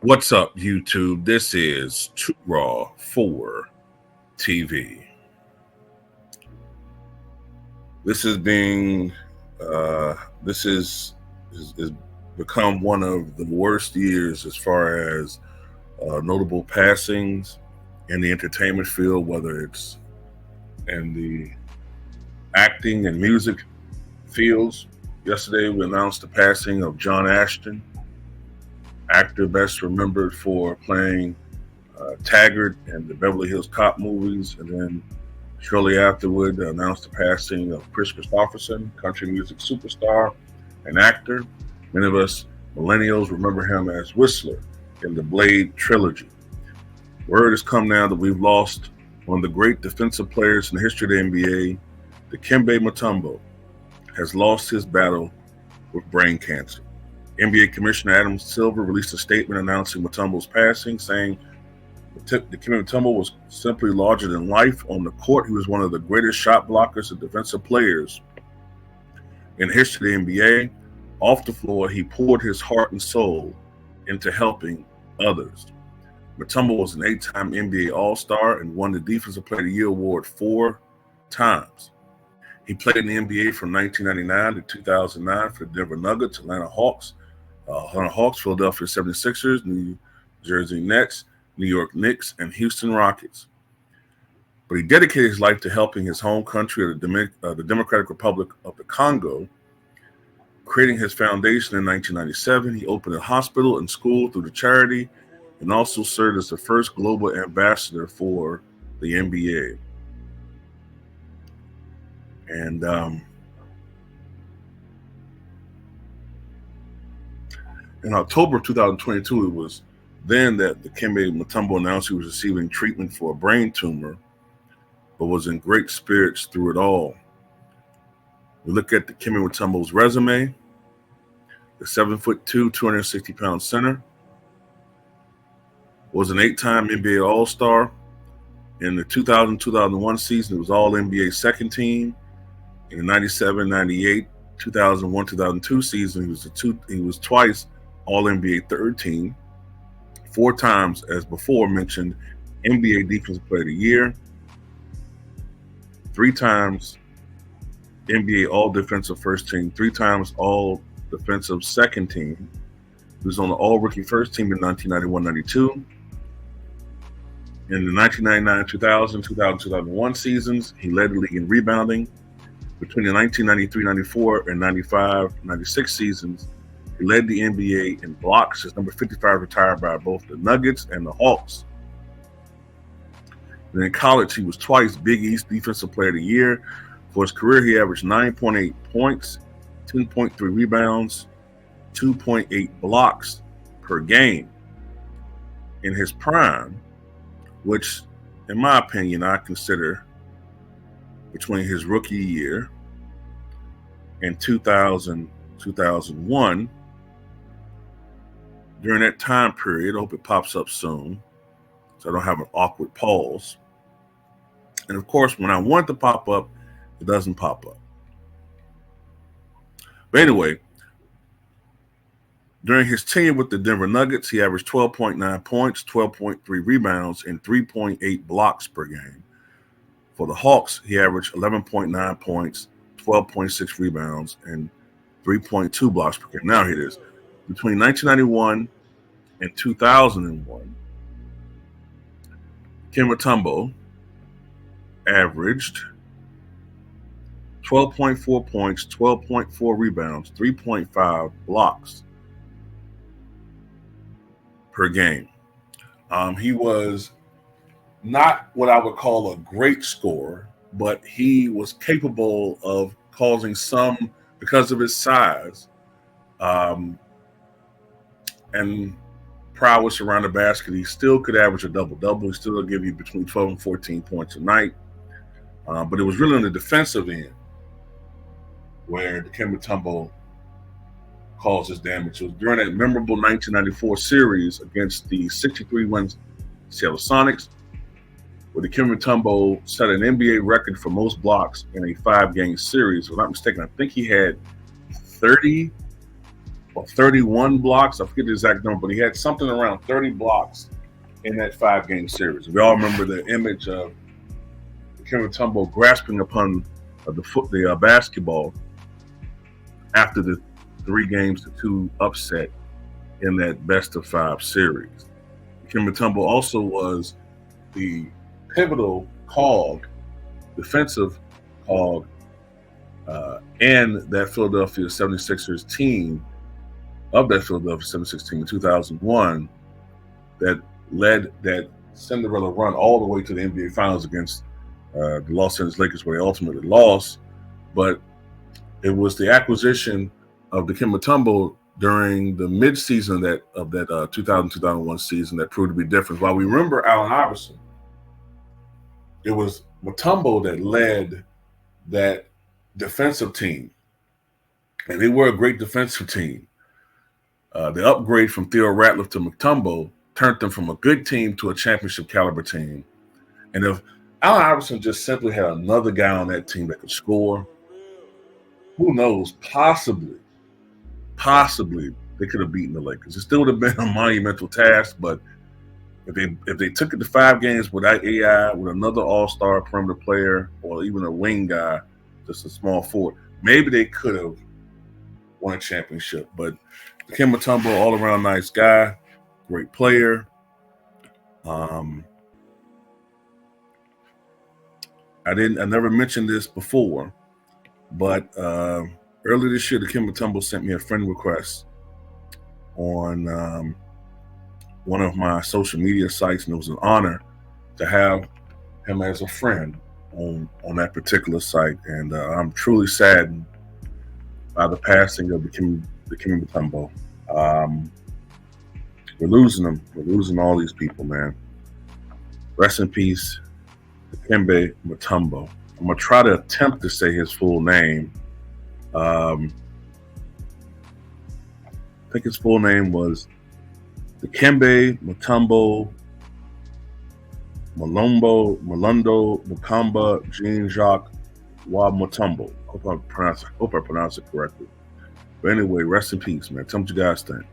What's up, YouTube? This is Too Raw for TV. This is being, this is become one of the worst years as far as notable passings in the entertainment field, whether it's in the acting and music fields. Yesterday, we announced the passing of John Ashton, actor best remembered for playing Taggart in the Beverly Hills Cop movies, and then shortly afterward announced the passing of Chris Christopherson, country music superstar and actor. Many of us millennials remember him as Whistler in the Blade trilogy. Word has come now that we've lost one of the great defensive players in the history of the NBA. Dikembe Mutombo has lost his battle with brain cancer. NBA Commissioner Adam Silver released a statement announcing Mutombo's passing, saying Dikembe Mutombo was simply larger than life on the court. He was one of the greatest shot blockers and defensive players in the history of the NBA. Off the floor, he poured his heart and soul into helping others. Mutombo was an 8-time NBA All-Star and won the Defensive Player of the Year award 4 times. He played in the NBA from 1999 to 2009 for the Denver Nuggets, Atlanta Hawks, Philadelphia 76ers, New Jersey Nets, New York Knicks, and Houston Rockets. But he dedicated his life to helping his home country, the Democratic Republic of the Congo. Creating his foundation in 1997, he opened a hospital and school through the charity, and also served as the first global ambassador for the NBA. And in October of 2022, it was then that Dikembe Mutombo announced he was receiving treatment for a brain tumor, but was in great spirits through it all. We look at Dikembe Mutombo's resume. The 7'2", 260-pound center was an 8-time NBA All-Star. In the 2000-2001 season, it was All-NBA second team. In the 97-98, 2001-2002 season, he was twice All-NBA third team. 4 times, as before mentioned, NBA Defensive Player of the Year. 3 times NBA All-Defensive First Team. 3 times All-Defensive Second Team. He was on the All-Rookie First Team in 1991-92. In the 1999-2000, 2000-2001 seasons, he led the league in rebounding. Between the 1993-94 and 95-96 seasons, he led the NBA in blocks. His number 55 retired by both the Nuggets and the Hawks. And in college, he was twice Big East Defensive Player of the Year. For his career, he averaged 9.8 points, 10.3 rebounds, 2.8 blocks per game. In his prime, which, in my opinion, I consider between his rookie year and 2000, 2001, during that time period, I hope it pops up soon so I don't have an awkward pause. And of course, when I want it to pop up, it doesn't pop up. But anyway, during his tenure with the Denver Nuggets, he averaged 12.9 points, 12.3 rebounds, and 3.8 blocks per game. For the Hawks, he averaged 11.9 points, 12.6 rebounds, and 3.2 blocks per game. Now here it is. Between 1991 and 2001, Dikembe Mutombo averaged 12.4 points, 12.4 rebounds, 3.5 blocks per game. He was not what I would call a great scorer, but he was capable of causing some, because of his size and prowess around the basket, he still could average a double-double. He still give you between 12 and 14 points a night. But it was really on the defensive end where Dikembe Mutombo causes damage. It was during that memorable 1994 series against the 63-win Seattle Sonics, where Dikembe Mutombo set an NBA record for most blocks in a 5-game series. If I'm not mistaken, I think he had 30 or 31 blocks. I forget the exact number, but he had something around 30 blocks in that 5-game series. We all remember the image of Dikembe Mutombo grasping upon the basketball after the 3-2 upset in that best-of-5 series. Dikembe Mutombo also was the pivotal defensive cog, and that Philadelphia 76ers team, of that Philadelphia 76 team in 2001, that led that Cinderella run all the way to the NBA Finals against the Los Angeles Lakers, where they ultimately lost. But it was the acquisition of Dikembe Mutombo during the mid-season of that 2000-2001 season that proved to be different. While we remember Allen Iverson, it was Mutombo that led that defensive team, and they were a great defensive team. The upgrade from Theo Ratliff to Mutombo turned them from a good team to a championship caliber team. And if Allen Iverson just simply had another guy on that team that could score, who knows? Possibly they could have beaten the Lakers. It still would have been a monumental task, but if they took it to 5 games without AI, with another all-star perimeter player, or even a wing guy, just a small forward, maybe they could have won a championship. But Dikembe Mutombo, all-around nice guy, great player. I never mentioned this before, but earlier this year, Dikembe Mutombo sent me a friend request on one of my social media sites, and it was an honor to have him as a friend on that particular site. And I'm truly saddened by the passing of Dikembe Mutombo. We're losing them. We're losing all these people, man. Rest in peace, Dikembe Mutombo. I'm gonna try to attempt to say his full name. I think his full name was Dikembe Mutombo Malondo Mukamba Jean Jacques Wa Mutombo. Hope I pronounce it correctly. But anyway, rest in peace, man. Tell me what you guys think.